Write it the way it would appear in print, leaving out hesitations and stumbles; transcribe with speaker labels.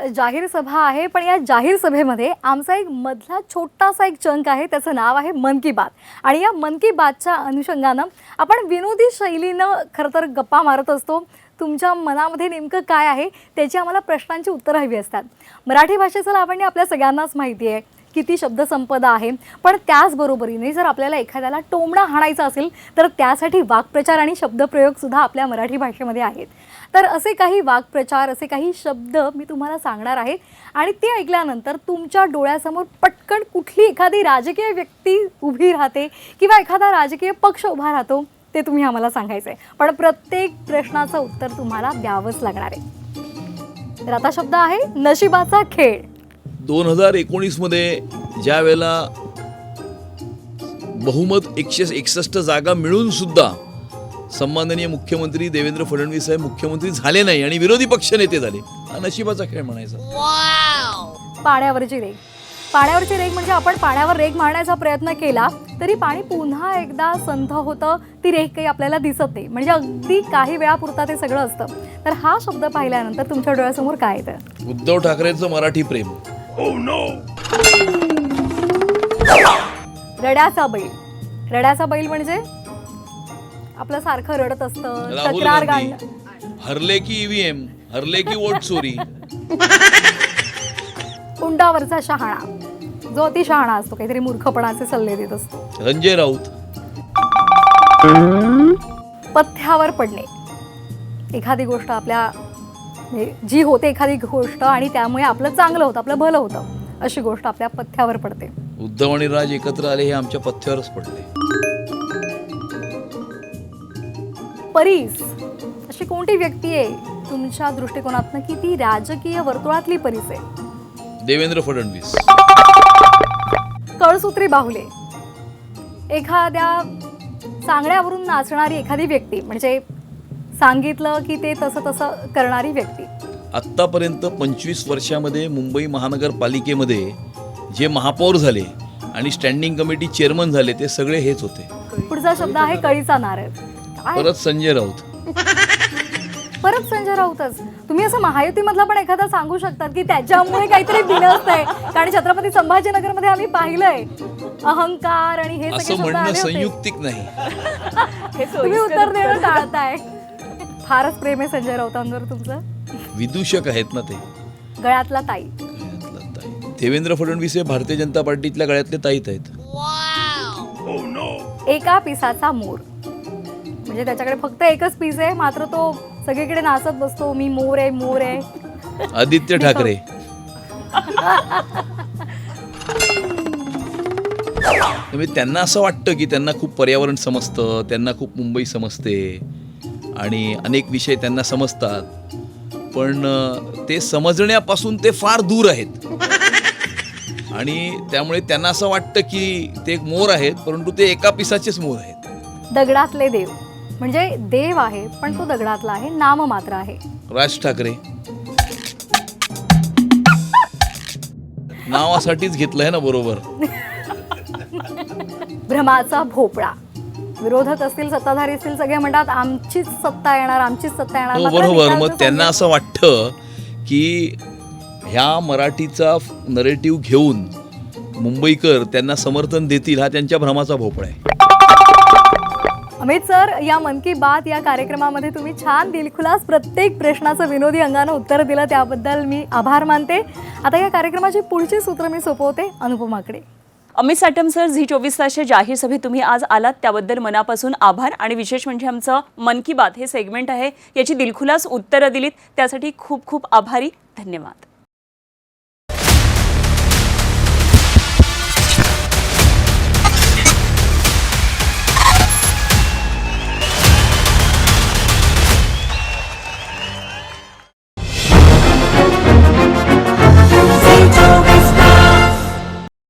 Speaker 1: जाहीर सभा आहे, पण या जाहीर सभेमध्ये आमचा एक मधला छोटासा एक चंक आहे, त्याचं नाव आहे मन की बात. आणि या मन की बातच्या अनुषंगानं आपण विनोदी शैलीनं खरं तर गप्पा मारत असतो. तुमच्या मनामध्ये नेमकं काय आहे त्याची आम्हाला प्रश्नांची उत्तरं हवी असतात. मराठी भाषेचं लावण्य आपल्या सगळ्यांनाच माहिती आहे, किती शब्दसंपदा आहे, पण त्याचबरोबरीने जर आपल्याला एखाद्याला टोमणा हाणायचा असेल तर त्यासाठी वाक्प्रचार आणि शब्दप्रयोगसुद्धा आपल्या मराठी भाषेमध्ये आहेत. तर असे काही वाक्प्रचार, असे काही शब्द मी तुम्हाला सांगणार आहे आणि ते ऐकल्यानंतर तुमच्या डोळ्यासमोर पटकन कुठली एखादी राजकीय व्यक्ती उभी राहते किंवा एखादा राजकीय पक्ष उभा राहतो ते तुम्ही आम्हाला सांगायचं आहे. पण प्रत्येक प्रश्नाचं उत्तर तुम्हाला द्यावंच लागणार आहे. तर आता शब्द आहे नशिबाचा खेळ.
Speaker 2: 2019 मध्ये ज्या वेळेला बहुमत 161 जागा मिळून सुद्धा सन्माननीय मुख्यमंत्री देवेंद्र फडणवीस साहेब मुख्यमंत्री झाले नाही आणि विरोधी पक्षनेते झाले, हा नशिबाचा खेळ म्हणायचा.
Speaker 1: पाण्यावरची रेघ. पाण्यावरची रेघ म्हणजे आपण पाण्यावर रेघ मारण्याचा प्रयत्न केला तरी पाणी पुन्हा एकदा संथ होतं, ती रेघ काही आपल्याला दिसत नाही, म्हणजे अगदी काही वेळापुरता ते सगळं असतं. तर हा शब्द पाहिल्यानंतर तुमच्या डोळ्यासमोर काय येतं?
Speaker 2: उद्धव ठाकरेंचं मराठी प्रेम.
Speaker 1: रड्याचा बैल. रड्याचा बैल म्हणजे आपलं सारखं रडत असतं,
Speaker 2: राहुल
Speaker 1: तक्रार
Speaker 2: गांधी.
Speaker 1: गाणं.
Speaker 2: हरले की ईव्हीएम, हरले की वोट चोरी.
Speaker 1: उंडावरचा शहाणा, जो अति शहाणा असतो, काहीतरी मूर्खपणाचे सल्ले देत असतो.
Speaker 2: संजय राऊत.
Speaker 1: पथ्यावर पडणे. एखादी गोष्ट आपल्या जी होते एखादी गोष्ट आणि त्यामुळे आपलं चांगलं होतं, आपलं भलं होतं, अशी गोष्ट आपल्या पथ्यावर पडते.
Speaker 2: उद्धव आणि राज एकत्र आले, हे आमच्या पथ्यावरच पडले.
Speaker 1: परीस. अशी कोणती व्यक्ती आहे तुमच्या दृष्टिकोनातनं की ती राजकीय वर्तुळातली परीस आहे?
Speaker 2: देवेंद्र फडणवीस.
Speaker 1: कळसूत्री बाहुले. एखाद्या सांगण्यावरून नाचणारी एखादी व्यक्ती, म्हणजे सांगितलं की ते तसं तसं करणारी व्यक्ती.
Speaker 2: आत्तापर्यंत 25 वर्षामध्ये मुंबई महानगरपालिकेमध्ये जे महापौर झाले आणि स्टँडिंग कमिटी चेअरमन झाले ते सगळे हेच होते.
Speaker 1: पुढचा शब्द आहे कळीचा नारळ.
Speaker 2: परत संजय राऊत.
Speaker 1: परत संजय राऊतच. तुम्ही असं महायुतीमधला पण एखादा सांगू शकतात की त्याच्यामुळे काहीतरी बिनसतंय? कारण छत्रपती संभाजीनगरमध्ये आम्ही पाहिलंय अहंकार आणि हे
Speaker 2: असं
Speaker 1: सगळे शब्द
Speaker 2: म्हणणं
Speaker 1: आले होते.
Speaker 2: संयुक्तिक नाही.
Speaker 1: तुम्ही उत्तर देणं टाळताय. फारच प्रेम आहे संजय राऊतांवर तुमचं.
Speaker 2: विदूषक आहेत ना ते.
Speaker 1: गळ्यातला ताई.
Speaker 2: देवेंद्र फडणवीस हे भारतीय जनता पार्टीतल्या गळ्यातले ताईत आहेत.
Speaker 1: एका पिसाचा मोर. म्हणजे त्याच्याकडे फक्त एकच पीस आहे, मात्र तो सगळीकडे नाचत बसतो, मी मोर आहे, मोर आहे.
Speaker 2: आदित्य ठाकरे. त्यांना असं वाटतं की त्यांना खूप पर्यावरण समजतं, त्यांना खूप मुंबई समजते आणि अनेक विषय त्यांना समजतात, पण ते समजण्यापासून ते फार दूर आहेत आणि त्यामुळे त्यांना असं वाटतं की ते एक मोर आहेत, परंतु ते एका पिसाचेच मोर आहेत.
Speaker 1: दगडातले देव. म्हणजे देव आहे पण तो दगडातला आहे, नाम मात्र आहे.
Speaker 2: राज ठाकरे. नावासाठीच घेतलंय ना बरोबर.
Speaker 1: भ्रमाचा भोपळा. विरोधक असतील, सत्ताधारी असतील, सगळे म्हणतात आमचीच सत्ता येणार, आमचीच सत्ता येणार.
Speaker 2: हो बरोबर. मग त्यांना असं वाटतं की ह्या मराठीचा नरेटिव्ह घेऊन मुंबईकर त्यांना समर्थन देतील, हा त्यांच्या भ्रमाचा भोपळा आहे.
Speaker 1: अमित सर, या मन की बात या कार्यक्रमामध्ये तुम्ही छान दिलखुलास प्रत्येक प्रश्नाचं विनोदी अंगानं उत्तर दिलं, त्याबद्दल मी आभार मानते. आता या कार्यक्रमाची पुढची सूत्र मी सोपवते अनुपमाकडे.
Speaker 3: अमित साटम सर, झी24 तासच्या जाहीर सभेत तुम्ही आज आलात त्याबद्दल मनापासून आभार. आणि विशेष म्हणजे आमचं मन की बात हे सेगमेंट आहे, याची दिलखुलास उत्तरं दिलीत त्यासाठी खूप खूप आभारी. धन्यवाद.